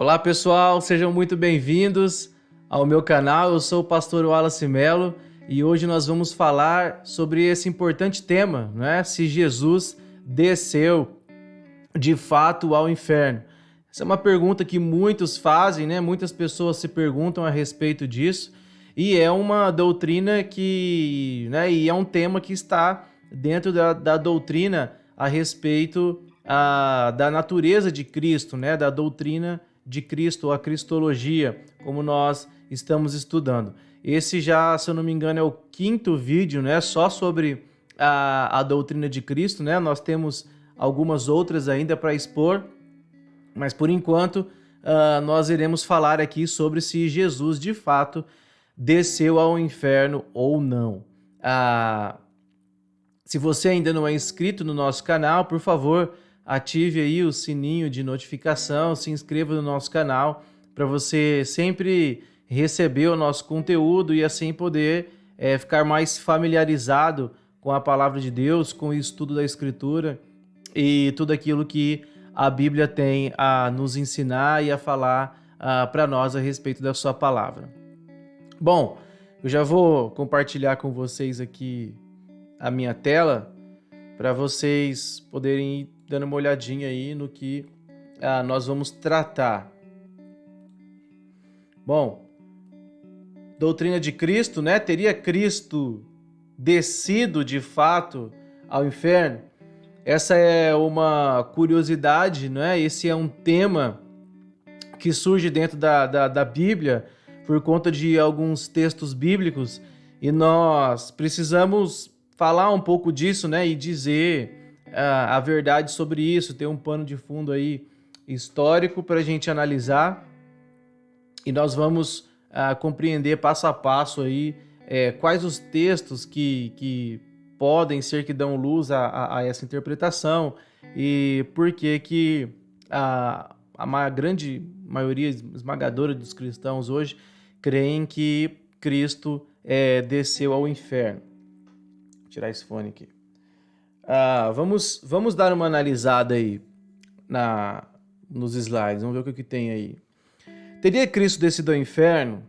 Olá pessoal, sejam muito bem-vindos ao meu canal. Eu sou o pastor Wallace Melo e hoje nós vamos falar sobre esse importante tema, né? Se Jesus desceu de fato ao inferno. Essa é uma pergunta que muitos fazem, né? Muitas pessoas se perguntam a respeito disso e é uma doutrina que, né? E é um tema que está dentro da doutrina a respeito da natureza de Cristo, né? Da doutrina de Cristo, a cristologia, como nós estamos estudando. Esse já, se eu não me engano, é o quinto vídeo, né? Só sobre a doutrina de Cristo, né? Nós temos algumas outras ainda para expor, mas por enquanto nós iremos falar aqui sobre se Jesus de fato desceu ao inferno ou não. Se você ainda não é inscrito no nosso canal, por favor, ative aí o sininho de notificação, se inscreva no nosso canal para você sempre receber o nosso conteúdo e assim poder ficar mais familiarizado com a palavra de Deus, com o estudo da Escritura e tudo aquilo que a Bíblia tem a nos ensinar e a falar para nós a respeito da sua palavra. Bom, eu já vou compartilhar com vocês aqui a minha tela para vocês poderem ir dando uma olhadinha aí no que nós vamos tratar. Bom, doutrina de Cristo, né? Teria Cristo descido de fato ao inferno? Essa é uma curiosidade, né? Esse é um tema que surge dentro da Bíblia por conta de alguns textos bíblicos e nós precisamos falar um pouco disso, né? E dizer a verdade sobre isso, ter um pano de fundo aí histórico para a gente analisar e nós vamos compreender passo a passo aí quais os textos que podem ser que dão luz a essa interpretação e por que a grande maioria esmagadora dos cristãos hoje creem que Cristo desceu ao inferno. Vou tirar esse fone aqui. Vamos dar uma analisada aí nos slides, vamos ver o que tem aí. Teria Cristo descido ao inferno?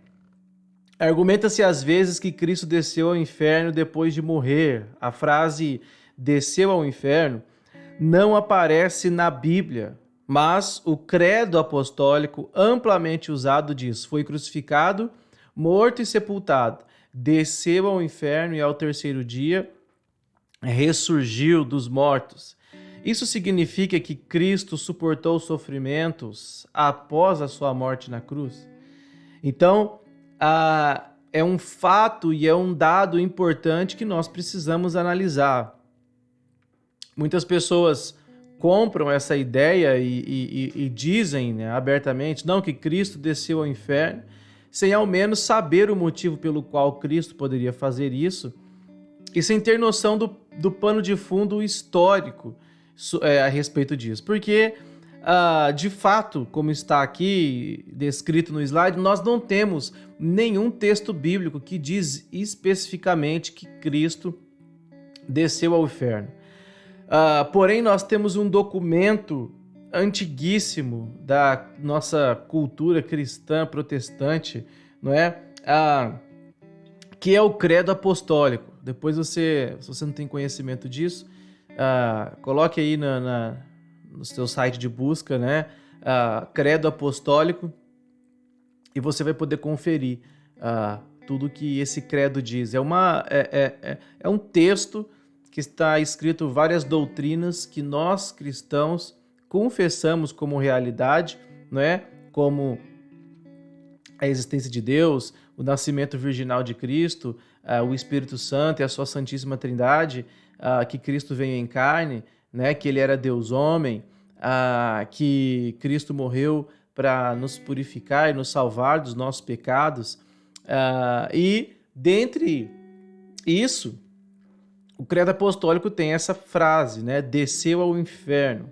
Argumenta-se às vezes que Cristo desceu ao inferno depois de morrer. A frase desceu ao inferno não aparece na Bíblia, mas o credo apostólico amplamente usado diz: foi crucificado, morto e sepultado, desceu ao inferno e ao terceiro dia ressurgiu dos mortos. Isso significa que Cristo suportou sofrimentos após a sua morte na cruz? Então, é um fato e é um dado importante que nós precisamos analisar. Muitas pessoas compram essa ideia e dizem, né, abertamente, não, que Cristo desceu ao inferno, sem ao menos saber o motivo pelo qual Cristo poderia fazer isso, e sem ter noção do pano de fundo histórico a respeito disso. Porque, de fato, como está aqui descrito no slide, nós não temos nenhum texto bíblico que diz especificamente que Cristo desceu ao inferno. Porém, nós temos um documento antiguíssimo da nossa cultura cristã protestante, não é? Que é o credo apostólico. Depois se você não tem conhecimento disso, coloque aí no seu site de busca, né? Credo apostólico, e você vai poder conferir tudo que esse credo diz. É um texto que está escrito várias doutrinas que nós cristãos confessamos como realidade, não é? Como a existência de Deus, o nascimento virginal de Cristo, o Espírito Santo e a sua Santíssima Trindade, que Cristo veio em carne, né? Que ele era Deus homem, que Cristo morreu para nos purificar e nos salvar dos nossos pecados. E dentre isso, o credo apostólico tem essa frase, né? Desceu ao inferno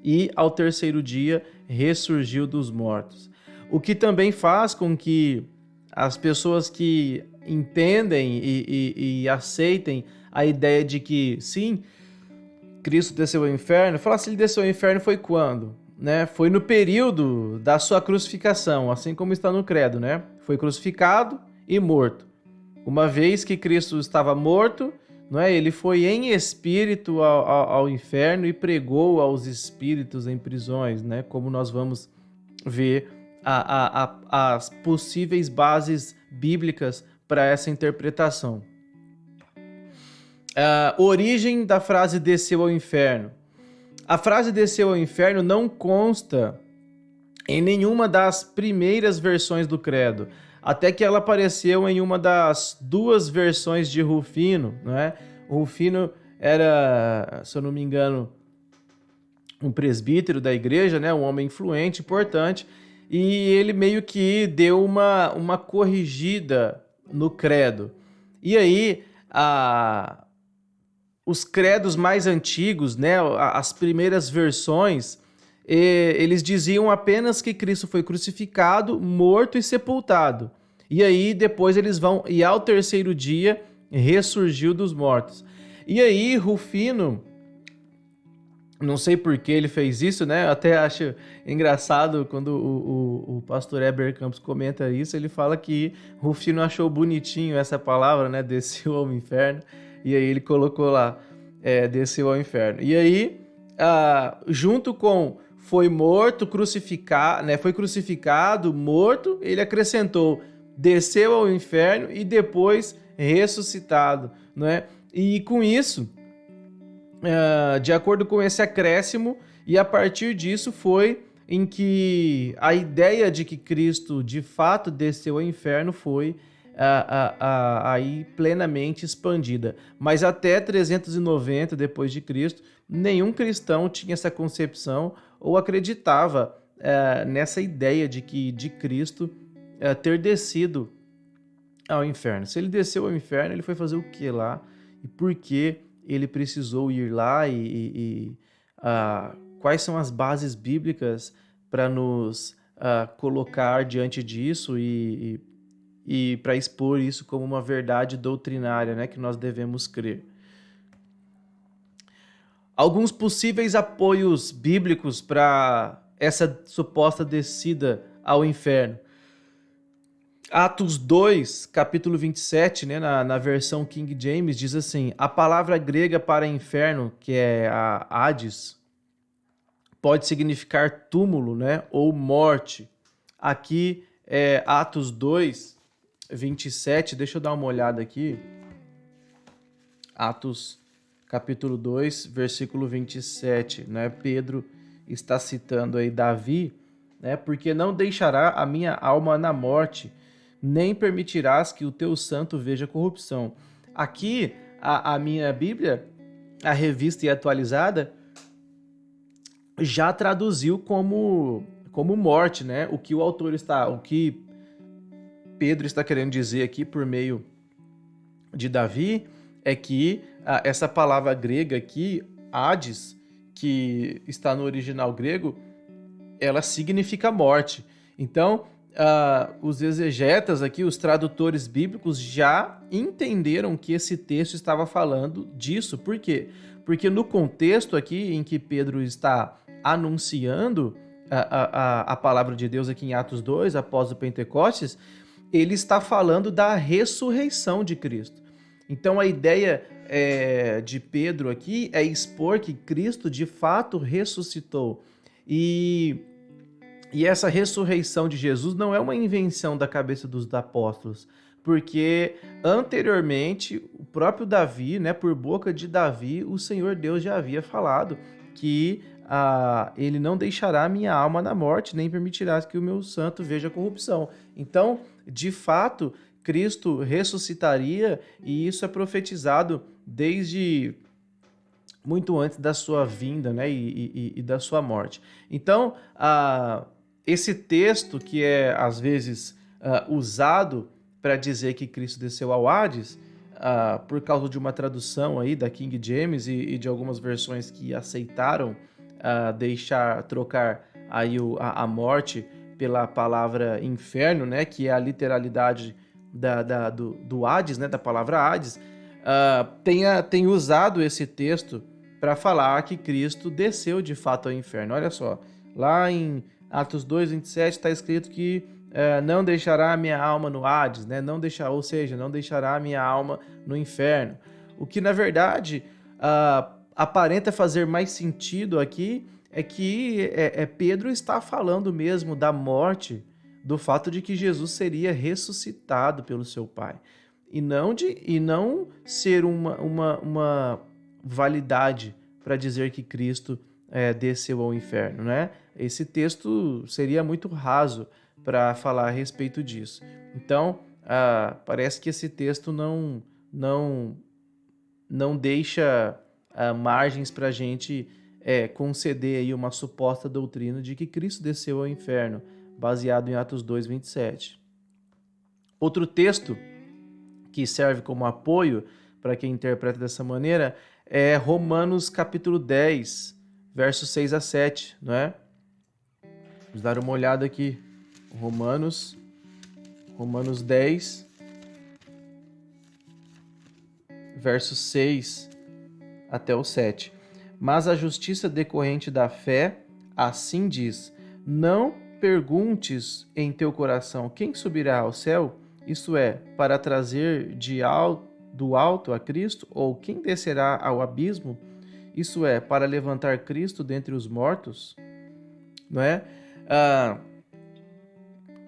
e ao terceiro dia ressurgiu dos mortos. O que também faz com que as pessoas que entendem e aceitem a ideia de que, sim, Cristo desceu ao inferno, falar se ele desceu ao inferno foi quando? né, foi no período da sua crucificação, assim como está no credo, né? Foi crucificado e morto. Uma vez que Cristo estava morto, não é? Ele foi em espírito ao inferno e pregou aos espíritos em prisões, né? Como nós vamos ver as possíveis bases bíblicas para essa interpretação. Origem da frase desceu ao inferno. A frase desceu ao inferno não consta em nenhuma das primeiras versões do credo, até que ela apareceu em uma das duas versões de Rufino, né? O Rufino era, se eu não me engano, um presbítero da igreja, né? Um homem influente, importante, e ele meio que deu uma corrigida no credo. E aí, os credos mais antigos, né? As primeiras versões, eles diziam apenas que Cristo foi crucificado, morto e sepultado. E aí depois eles vão, e ao terceiro dia ressurgiu dos mortos. E aí Rufino, não sei por que ele fez isso, né? Eu até acho engraçado quando o pastor Heber Campos comenta isso, ele fala que Rufino achou bonitinho essa palavra, né? Desceu ao inferno. E aí ele colocou lá, desceu ao inferno. E aí, junto com foi morto, crucificado, né? Foi crucificado, morto, ele acrescentou desceu ao inferno e depois ressuscitado, né? E com isso, de acordo com esse acréscimo, e a partir disso foi em que a ideia de que Cristo de fato desceu ao inferno foi aí plenamente expandida. Mas até 390 depois de Cristo, nenhum cristão tinha essa concepção ou acreditava nessa ideia de que de Cristo ter descido ao inferno. Se ele desceu ao inferno, ele foi fazer o que lá? E por que ele precisou ir lá? Quais são as bases bíblicas para nos colocar diante disso e para expor isso como uma verdade doutrinária, né, que nós devemos crer? Alguns possíveis apoios bíblicos para essa suposta descida ao inferno. Atos 2, capítulo 27, né, na versão King James, diz assim: a palavra grega para inferno, que é a Hades, pode significar túmulo, né, ou morte. Aqui é Atos 2, 27, deixa eu dar uma olhada aqui. Atos, capítulo 2, versículo 27, né, Pedro está citando aí Davi, né, porque não deixará a minha alma na morte, nem permitirás que o teu santo veja corrupção. Aqui, a minha Bíblia, a revista e atualizada, já traduziu como morte, né? O que Pedro está querendo dizer aqui por meio de Davi é que essa palavra grega aqui, Hades, que está no original grego, ela significa morte. Então, os exegetas aqui, os tradutores bíblicos já entenderam que esse texto estava falando disso. Por quê? Porque no contexto aqui em que Pedro está anunciando a palavra de Deus aqui em Atos 2, após o Pentecostes, ele está falando da ressurreição de Cristo. Então a ideia de Pedro aqui é expor que Cristo de fato ressuscitou. E essa ressurreição de Jesus não é uma invenção da cabeça dos apóstolos, porque anteriormente o próprio Davi, né, por boca de Davi, o Senhor Deus já havia falado que ele não deixará minha alma na morte, nem permitirá que o meu santo veja corrupção. Então, de fato, Cristo ressuscitaria, e isso é profetizado desde muito antes da sua vinda, né, e da sua morte. Então, esse texto que é, às vezes, usado para dizer que Cristo desceu ao Hades, por causa de uma tradução aí da King James e de algumas versões que aceitaram trocar aí a morte pela palavra inferno, né, que é a literalidade do Hades, né, da palavra Hades, tem usado esse texto para falar que Cristo desceu de fato ao inferno. Olha só, Lá em Atos 2, 27 está escrito que não deixará a minha alma no Hades, né? Ou seja, não deixará a minha alma no inferno. O que, na verdade, aparenta fazer mais sentido aqui é que Pedro está falando mesmo da morte, do fato de que Jesus seria ressuscitado pelo seu Pai. E não ser uma validade para dizer que Cristo desceu ao inferno, né? Esse texto seria muito raso para falar a respeito disso. Então, parece que esse texto não deixa margens para a gente conceder aí uma suposta doutrina de que Cristo desceu ao inferno, baseado em Atos 2, 27. Outro texto que serve como apoio para quem interpreta dessa maneira é Romanos capítulo 10, versos 6 a 7, não é? Vamos dar uma olhada aqui. Romanos 10, versos 6 até o 7. Mas a justiça decorrente da fé, assim diz: não perguntes em teu coração quem subirá ao céu, isto é, para trazer do alto a Cristo, ou quem descerá ao abismo, isso é, para levantar Cristo dentre os mortos, não é?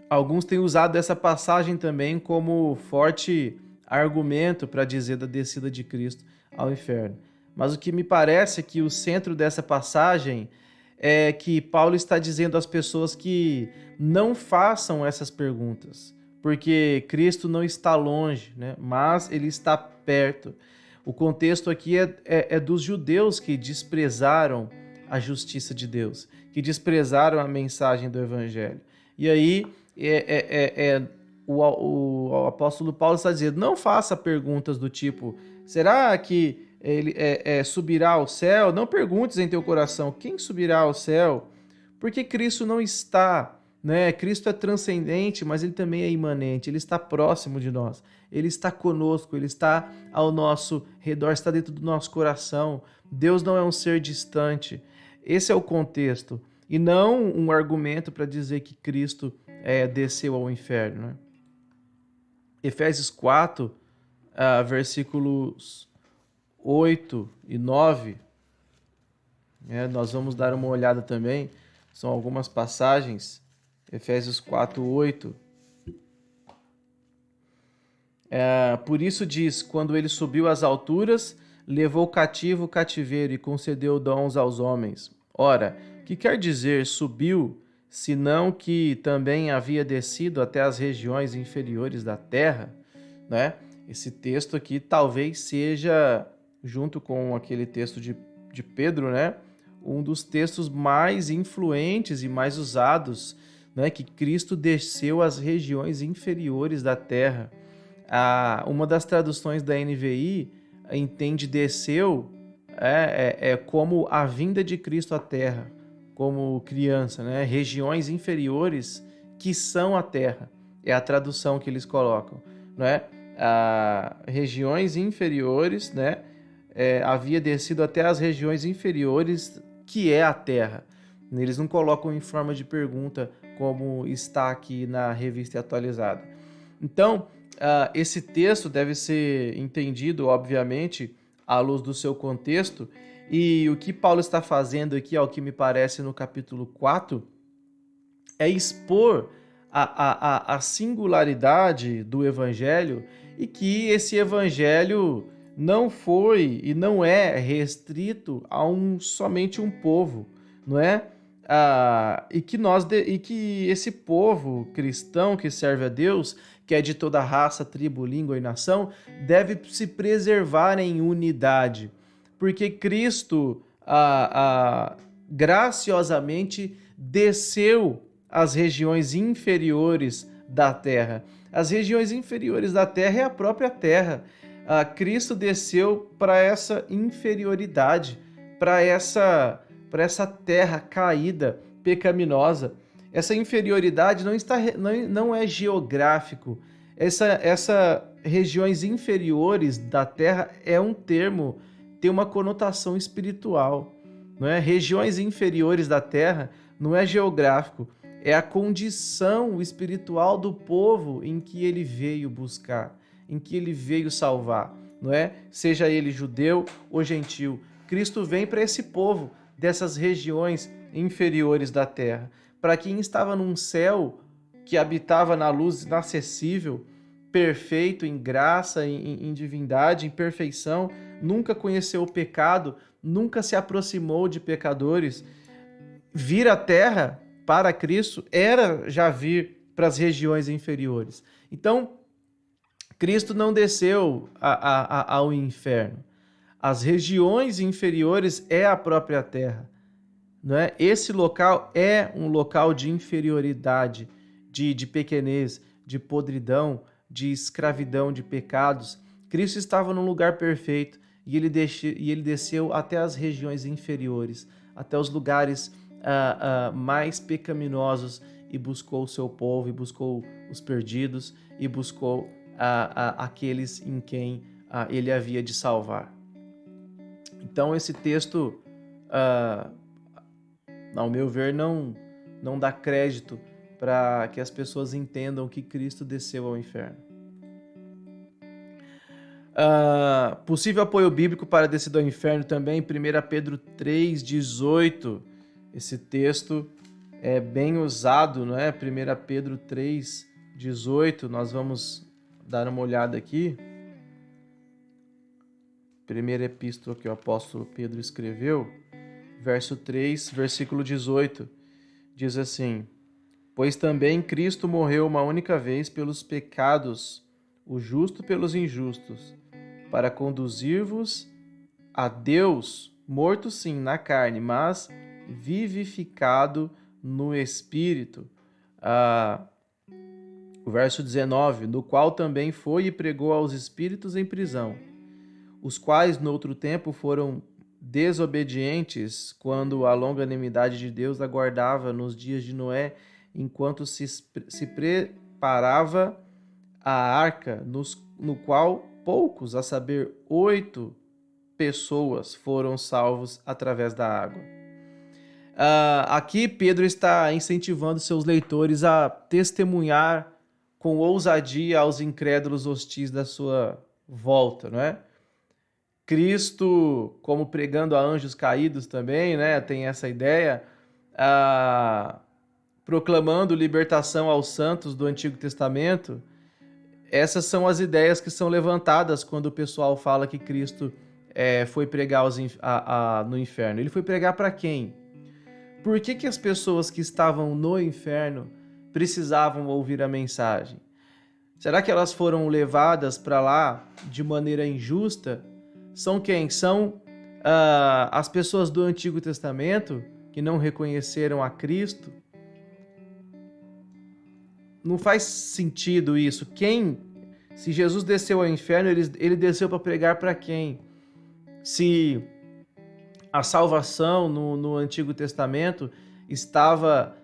Alguns têm usado essa passagem também como forte argumento para dizer da descida de Cristo ao inferno. Mas o que me parece é que o centro dessa passagem é que Paulo está dizendo às pessoas que não façam essas perguntas, porque Cristo não está longe, né? Mas ele está perto. O contexto aqui é dos judeus que desprezaram a justiça de Deus, que desprezaram a mensagem do Evangelho. E aí o apóstolo Paulo está dizendo: não faça perguntas do tipo: será que ele subirá ao céu? Não perguntes em teu coração quem subirá ao céu, porque Cristo não está, né? Cristo é transcendente, mas ele também é imanente, ele está próximo de nós, ele está conosco, ele está ao nosso redor, está dentro do nosso coração. Deus não é um ser distante. Esse é o contexto, e não um argumento para dizer que Cristo desceu ao inferno, né? Efésios 4, versículos 8 e 9, nós vamos dar uma olhada também, são algumas passagens. Efésios 4, 8. Por isso diz: quando ele subiu às alturas, levou cativo o cativeiro e concedeu dons aos homens. Ora, o que quer dizer subiu, senão que também havia descido até as regiões inferiores da terra, né? Esse texto aqui talvez seja, junto com aquele texto de Pedro, né, um dos textos mais influentes e mais usados, né, que Cristo desceu às regiões inferiores da terra. Uma das traduções da NVI entende desceu como a vinda de Cristo à terra, como criança, né? Regiões inferiores que são a terra, é a tradução que eles colocam, né? Regiões inferiores, né? Havia descido até as regiões inferiores, que é a terra. Eles não colocam em forma de pergunta, como está aqui na revista atualizada. Então, esse texto deve ser entendido, obviamente, à luz do seu contexto. E o que Paulo está fazendo aqui, ao que me parece, no capítulo 4, é expor a singularidade do Evangelho, e que esse Evangelho não foi e não é restrito a somente um povo, não é? E que esse povo cristão que serve a Deus, que é de toda raça, tribo, língua e nação, deve se preservar em unidade, porque Cristo graciosamente desceu às regiões inferiores da terra. As regiões inferiores da terra é a própria terra. Cristo desceu para essa inferioridade, para essa terra caída, pecaminosa. Essa inferioridade não é geográfico. Essa regiões inferiores da terra é um termo, tem uma conotação espiritual, não é? Regiões inferiores da terra não é geográfico, é a condição espiritual do povo em que ele veio buscar, em que ele veio salvar, não é? Seja ele judeu ou gentil, Cristo vem para esse povo dessas regiões inferiores da terra, para quem estava num céu que habitava na luz inacessível, perfeito em graça, em divindade, em perfeição, nunca conheceu o pecado, nunca se aproximou de pecadores. Vir à terra para Cristo era já vir para as regiões inferiores. Então, Cristo não desceu ao inferno. As regiões inferiores é a própria terra. Não é? Esse local é um local de inferioridade, de pequenez, de podridão, de escravidão, de pecados. Cristo estava num lugar perfeito e ele desceu até as regiões inferiores, até os lugares mais pecaminosos e buscou o seu povo, e buscou os perdidos, e buscou aqueles em quem ele havia de salvar. Então esse texto, ao meu ver, não dá crédito para que as pessoas entendam que Cristo desceu ao inferno. Possível apoio bíblico para a descida ao inferno também, 1 Pedro 3,18. Esse texto é bem usado, não é? 1 Pedro 3,18. Nós vamos dar uma olhada aqui. Primeira epístola que o apóstolo Pedro escreveu, verso 3, versículo 18. Diz assim: pois também Cristo morreu uma única vez pelos pecados, o justo pelos injustos, para conduzir-vos a Deus, morto sim na carne, mas vivificado no Espírito. O verso 19, no qual também foi e pregou aos espíritos em prisão, os quais no outro tempo foram desobedientes, quando a longanimidade de Deus aguardava nos dias de Noé, enquanto se preparava a arca, no qual poucos, a saber, 8 pessoas, foram salvos através da água. Aqui Pedro está incentivando seus leitores a testemunhar com ousadia aos incrédulos hostis da sua volta, não é? Cristo, como pregando a anjos caídos também, né? Tem essa ideia, proclamando libertação aos santos do Antigo Testamento. Essas são as ideias que são levantadas quando o pessoal fala que Cristo foi pregar no inferno. Ele foi pregar para quem? Por que as pessoas que estavam no inferno precisavam ouvir a mensagem? Será que elas foram levadas para lá de maneira injusta? São quem? São as pessoas do Antigo Testamento que não reconheceram a Cristo? Não faz sentido isso. Se Jesus desceu ao inferno, ele desceu para pregar para quem? Se a salvação no Antigo Testamento estava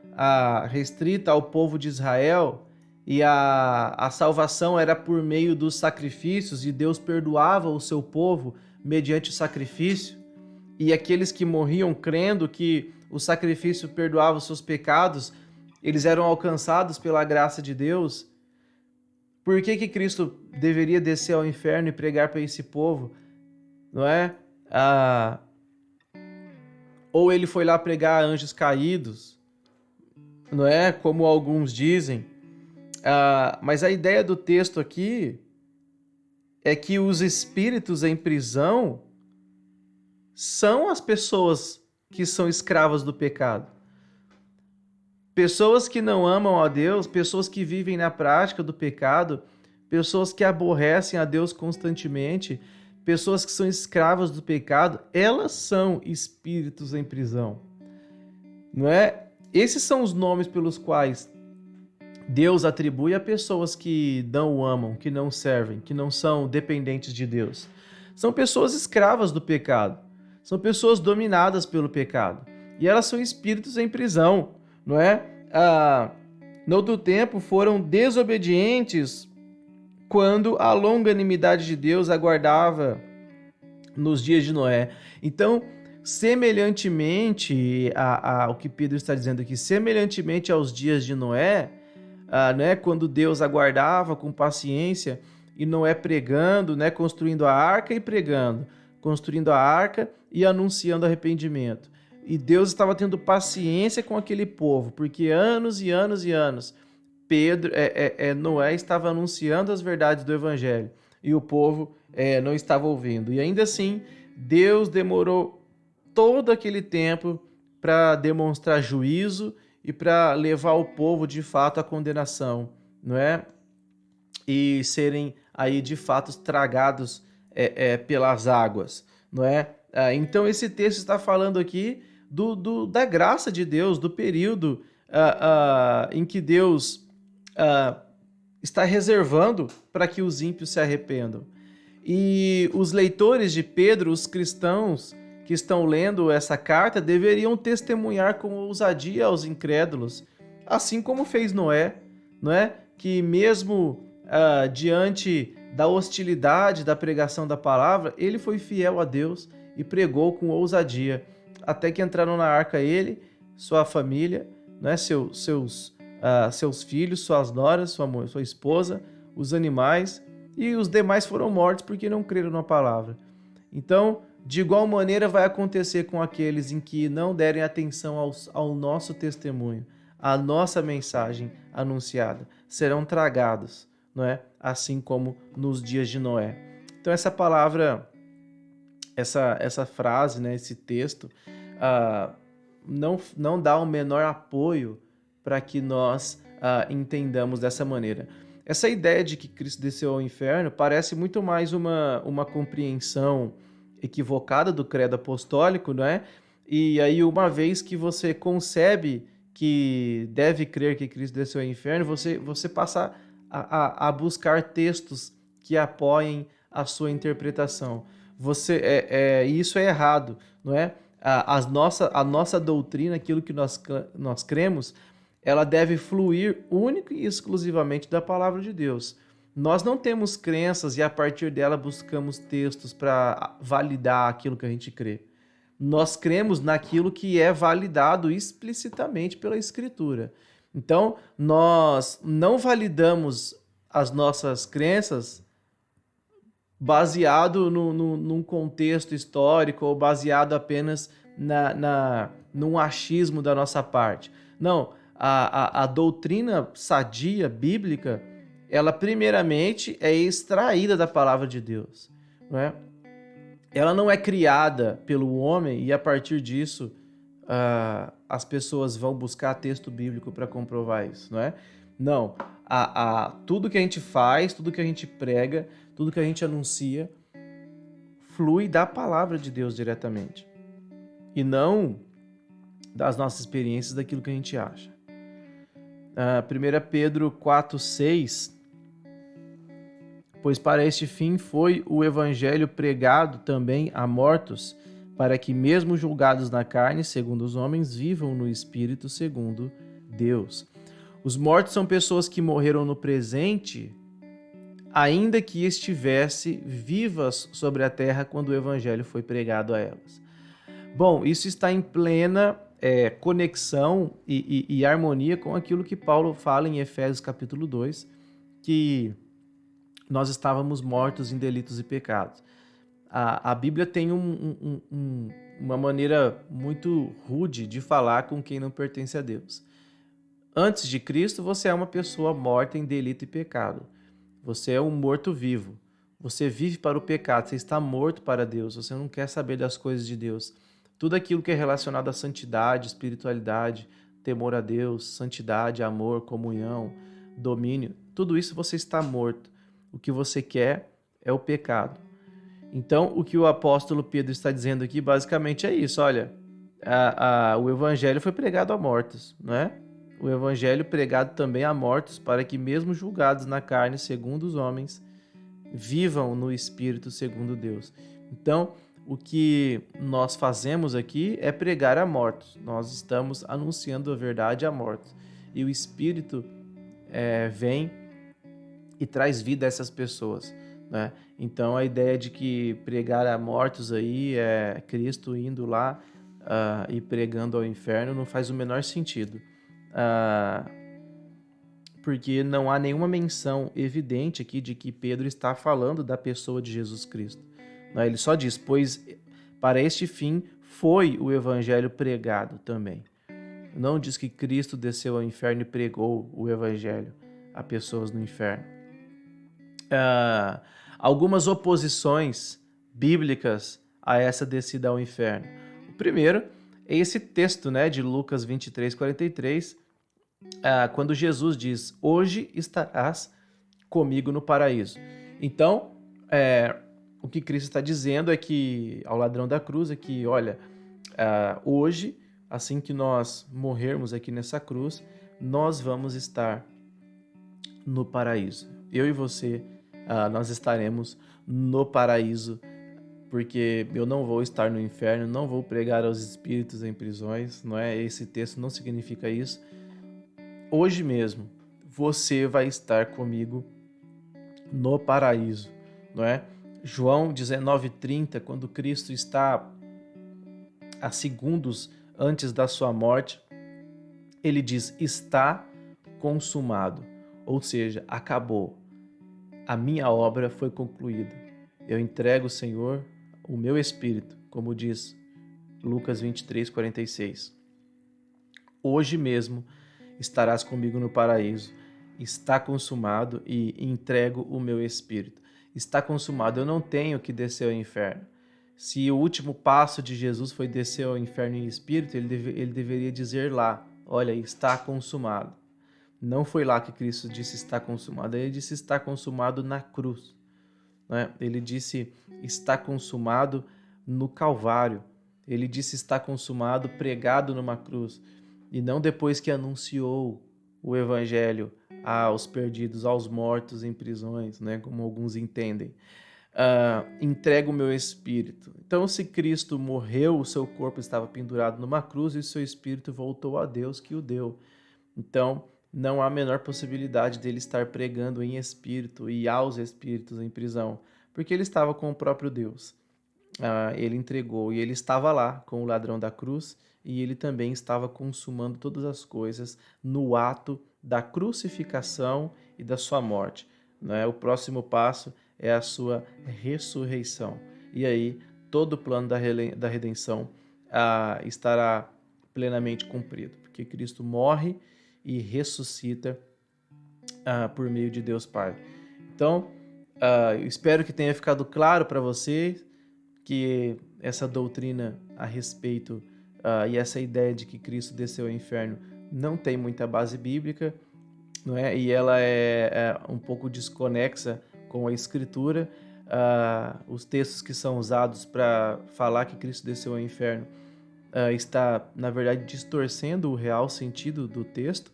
restrita ao povo de Israel e a salvação era por meio dos sacrifícios e Deus perdoava o seu povo mediante o sacrifício, e aqueles que morriam crendo que o sacrifício perdoava os seus pecados, eles eram alcançados pela graça de Deus. Por que Cristo deveria descer ao inferno e pregar para esse povo? Não é? Ou ele foi lá pregar a anjos caídos, não é? Como alguns dizem. Mas a ideia do texto aqui é que os espíritos em prisão são as pessoas que são escravas do pecado. Pessoas que não amam a Deus, pessoas que vivem na prática do pecado, pessoas que aborrecem a Deus constantemente, pessoas que são escravas do pecado, elas são espíritos em prisão. Não é? Esses são os nomes pelos quais Deus atribui a pessoas que não o amam, que não servem, que não são dependentes de Deus. São pessoas escravas do pecado. São pessoas dominadas pelo pecado. E elas são espíritos em prisão, não é? No outro tempo foram desobedientes quando a longanimidade de Deus aguardava nos dias de Noé. Então, semelhantemente o que Pedro está dizendo aqui, semelhantemente aos dias de Noé, né, quando Deus aguardava com paciência e Noé pregando, né, construindo a arca e pregando, construindo a arca e anunciando arrependimento. E Deus estava tendo paciência com aquele povo, porque anos e anos e anos Noé estava anunciando as verdades do evangelho e o povo não estava ouvindo. E ainda assim, Deus demorou todo aquele tempo para demonstrar juízo e para levar o povo de fato à condenação, não é? E serem aí de fato tragados pelas águas, não é? Então esse texto está falando aqui da graça de Deus, do período em que Deus está reservando para que os ímpios se arrependam. E os leitores de Pedro, os cristãos que estão lendo essa carta, deveriam testemunhar com ousadia aos incrédulos, assim como fez Noé, não é? Que mesmo diante da hostilidade da pregação da palavra, ele foi fiel a Deus e pregou com ousadia, até que entraram na arca ele, sua família, né? seus filhos, suas noras, sua esposa, os animais, e os demais foram mortos porque não creram na palavra. Então, de igual maneira vai acontecer com aqueles em que não derem atenção ao nosso testemunho, à nossa mensagem anunciada. Serão tragados, não é? Assim como nos dias de Noé. Então essa palavra, essa frase, né, esse texto, não dá o menor apoio para que nós entendamos dessa maneira. Essa ideia de que Cristo desceu ao inferno parece muito mais uma compreensão equivocada do credo apostólico, não é? E aí, uma vez que você concebe que deve crer que Cristo desceu ao inferno, você passa a buscar textos que apoiem a sua interpretação. Isso é errado, não é? A nossa doutrina, aquilo que nós cremos, ela deve fluir único e exclusivamente da palavra de Deus. Nós não temos crenças e a partir dela buscamos textos para validar aquilo que a gente crê. Nós cremos naquilo que é validado explicitamente pela Escritura. Então, nós não validamos as nossas crenças baseado num contexto histórico ou baseado apenas num achismo da nossa parte. Não, a doutrina sadia, bíblica, ela primeiramente é extraída da palavra de Deus, não é? Ela não é criada pelo homem e a partir disso as pessoas vão buscar texto bíblico para comprovar isso, não é? Não, tudo que a gente faz, tudo que a gente prega, tudo que a gente anuncia flui da palavra de Deus diretamente e não das nossas experiências, daquilo que a gente acha. 1 Pedro 4,6: Pois para este fim foi o evangelho pregado também a mortos, para que mesmo julgados na carne, segundo os homens, vivam no espírito, segundo Deus. Os mortos são pessoas que morreram no presente, ainda que estivesse vivas sobre a terra quando o evangelho foi pregado a elas. Bom, isso está em plena conexão e harmonia com aquilo que Paulo fala em Efésios capítulo 2, que nós estávamos mortos em delitos e pecados. A Bíblia tem uma maneira muito rude de falar com quem não pertence a Deus. Antes de Cristo, você é uma pessoa morta em delito e pecado. Você é um morto-vivo. Você vive para o pecado, você está morto para Deus, você não quer saber das coisas de Deus. Tudo aquilo que é relacionado à santidade, espiritualidade, temor a Deus, santidade, amor, comunhão, domínio, tudo isso você está morto. O que você quer é o pecado. Então, o que o apóstolo Pedro está dizendo aqui basicamente é isso. Olha, o evangelho foi pregado a mortos, não é? O evangelho pregado também a mortos, para que mesmo julgados na carne, segundo os homens, vivam no espírito, segundo Deus. Então, o que nós fazemos aqui é pregar a mortos. Nós estamos anunciando a verdade a mortos. E o espírito vem e traz vida a essas pessoas, né? Então a ideia de que pregar a mortos aí é Cristo indo lá e pregando ao inferno não faz o menor sentido. Porque não há nenhuma menção evidente aqui de que Pedro está falando da pessoa de Jesus Cristo. Ele só diz, pois para este fim foi o evangelho pregado também. Não diz que Cristo desceu ao inferno e pregou o evangelho a pessoas no inferno. Algumas oposições bíblicas a essa descida ao inferno. O primeiro é esse texto, né, de Lucas 23:43, quando Jesus diz, hoje estarás comigo no paraíso. Então, o que Cristo está dizendo é que, ao ladrão da cruz, é que, olha, hoje, assim que nós morrermos aqui nessa cruz, nós vamos estar no paraíso. Eu e você, nós estaremos no paraíso, porque eu não vou estar no inferno, não vou pregar aos espíritos em prisões, não é? Esse texto não significa isso. Hoje mesmo, você vai estar comigo no paraíso, não é? João 19:30, quando Cristo está a segundos antes da sua morte, ele diz, está consumado, ou seja, acabou. A minha obra foi concluída. Eu entrego, Senhor, o meu espírito, como diz Lucas 23:46. Hoje mesmo estarás comigo no paraíso. Está consumado e entrego o meu espírito. Está consumado, eu não tenho que descer ao inferno. Se o último passo de Jesus foi descer ao inferno em espírito, ele deveria dizer lá, olha, está consumado. Não foi lá que Cristo disse está consumado, ele disse está consumado na cruz. Né? Ele disse está consumado no Calvário. Ele disse está consumado pregado numa cruz. E não depois que anunciou o evangelho aos perdidos, aos mortos em prisões, né? Como alguns entendem. Entrego o meu espírito. Então, se Cristo morreu, o seu corpo estava pendurado numa cruz e o seu espírito voltou a Deus que o deu. Então, não há a menor possibilidade dele estar pregando em espírito e aos espíritos em prisão, porque ele estava com o próprio Deus. Ele entregou e ele estava lá com o ladrão da cruz e ele também estava consumando todas as coisas no ato da crucificação e da sua morte. Né? O próximo passo é a sua ressurreição. E aí todo o plano da redenção estará plenamente cumprido, porque Cristo morre e ressuscita por meio de Deus Pai. Então, eu espero que tenha ficado claro para você que essa doutrina a respeito e essa ideia de que Cristo desceu ao inferno não tem muita base bíblica, não é? E ela é um pouco desconexa com a Escritura. Os textos que são usados para falar que Cristo desceu ao inferno está, na verdade, distorcendo o real sentido do texto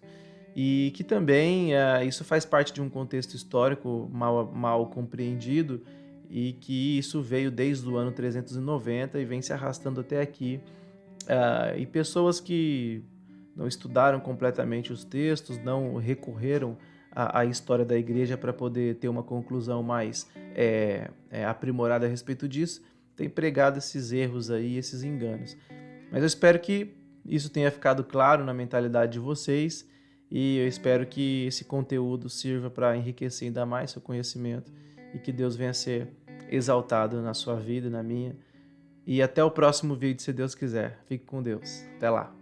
e que também isso faz parte de um contexto histórico mal compreendido e que isso veio desde o ano 390 e vem se arrastando até aqui. E pessoas que não estudaram completamente os textos, não recorreram à história da igreja para poder ter uma conclusão mais aprimorada a respeito disso, têm pregado esses erros aí, esses enganos. Mas eu espero que isso tenha ficado claro na mentalidade de vocês e eu espero que esse conteúdo sirva para enriquecer ainda mais seu conhecimento e que Deus venha a ser exaltado na sua vida, na minha. E até o próximo vídeo, se Deus quiser. Fique com Deus. Até lá.